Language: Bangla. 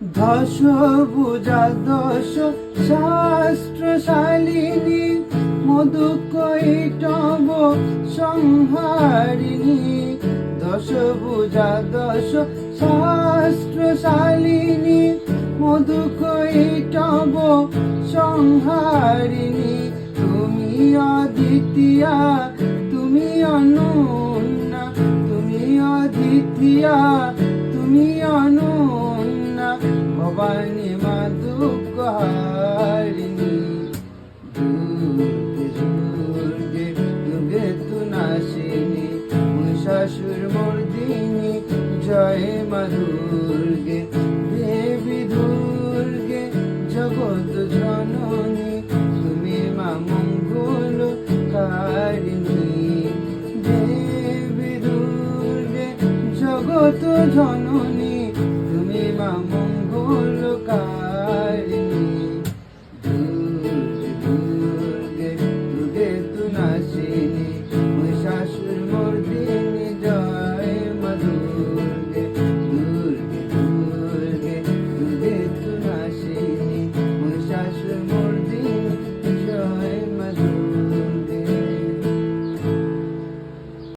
দশ ভুজা দশ শাস্ত্রশালিনী মধুকৈটব সংহারিণী। দশ ভুজা দশ শাস্ত্রশালিনী মধুকৈটব সংহারিণী। তুমি অদ্বিতীয়া তুমি অনন্যা, তুমি অদ্বিতীয়া তুমি অনন্যা, ভবানী মা দুর্গা।